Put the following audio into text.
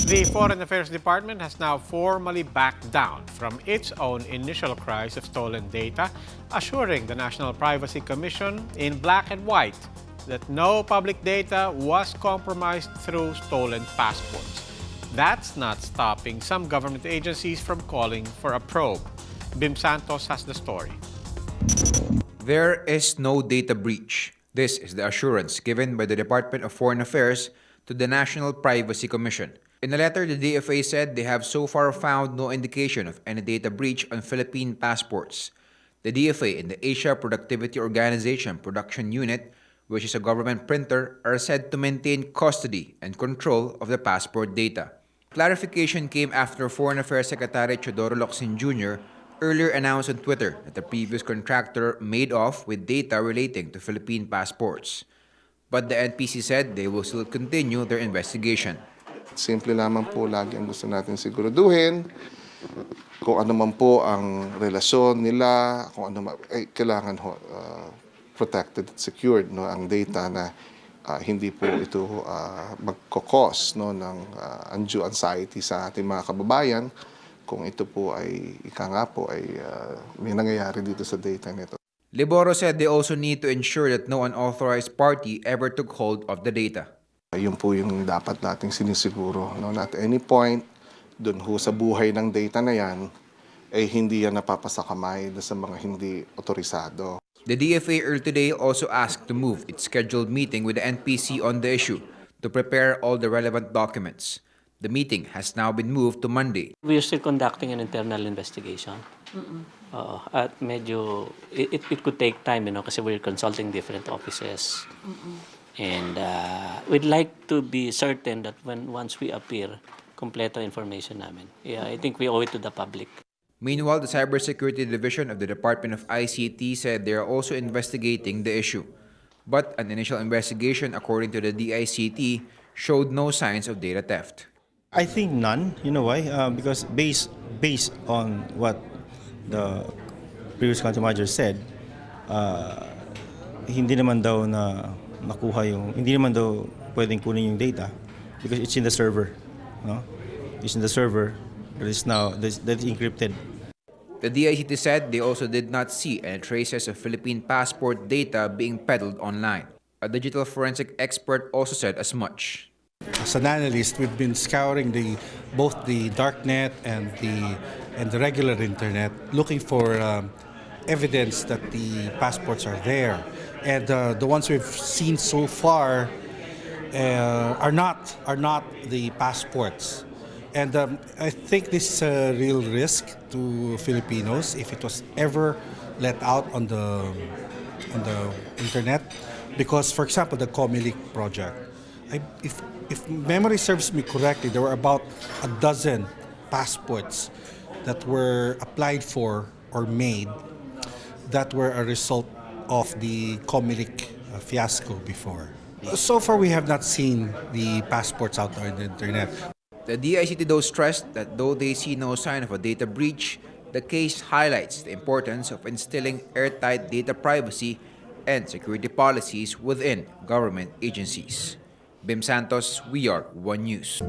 The Foreign Affairs Department has now formally backed down from its own initial cries of stolen data, assuring the National Privacy Commission in black and white that no public data was compromised through stolen passports. That's not stopping some government agencies from calling for a probe. Bim Santos has the story. There is no data breach. This is the assurance given by the Department of Foreign Affairs to the National Privacy Commission. In a letter, the DFA said they have so far found no indication of any data breach on Philippine passports. The DFA and the Asia Productivity Organization Production Unit, which is a government printer, are said to maintain custody and control of the passport data. Clarification came after Foreign Affairs Secretary Teodoro Locsin Jr. earlier announced on Twitter that the previous contractor made off with data relating to Philippine passports. But the NPC said they will still continue their investigation. Simple lamang po lagi ang gusto natin siguraduhin. Kung ano man po ang relasyon nila, kung ano kailangan protected at secured ang data na hindi po ito magkakos ng undue anxiety sa ating mga kababayan kung ito po ay may nangyayari dito sa data nito. Liboro said they also need to ensure that no unauthorized party ever took hold of the data. Yun po yung dapat nating sinisiguro. At any point, dun sa buhay ng data na yan, hindi yan napapasakamay sa mga hindi otorisado. The DFA earlier today also asked to move its scheduled meeting with the NPC on the issue to prepare all the relevant documents. The meeting has now been moved to Monday. We are still conducting an internal investigation. At medyo, it could take time, kasi we're consulting different offices. And we'd like to be certain that once we appear, kompleto information namin. Yeah, I think we owe it to the public. Meanwhile, the Cybersecurity Division of the Department of ICT said they are also investigating the issue. But an initial investigation, according to the DICT, showed no signs of data theft. I think none. You know why? Because based on what the previous country manager said, hindi naman daw hindi naman daw pwedeng kunin yung data because it's in the server. No? It's in the server that is encrypted. The DICT said they also did not see any traces of Philippine passport data being peddled online. A digital forensic expert also said as much. As an analyst, we've been scouring both the darknet and the regular internet, looking for evidence that the passports are there. And the ones we've seen so far are not the passports. And I think this is a real risk to Filipinos if it was ever let out on the internet. Because, for example, the Comelec project, if memory serves me correctly, there were about a dozen passports that were applied for or made that were a result of the Comelec fiasco before. So far, we have not seen the passports out there on the internet. The DICT though stressed that though they see no sign of a data breach, the case highlights the importance of instilling airtight data privacy and security policies within government agencies. Bim Santos, We Are One News.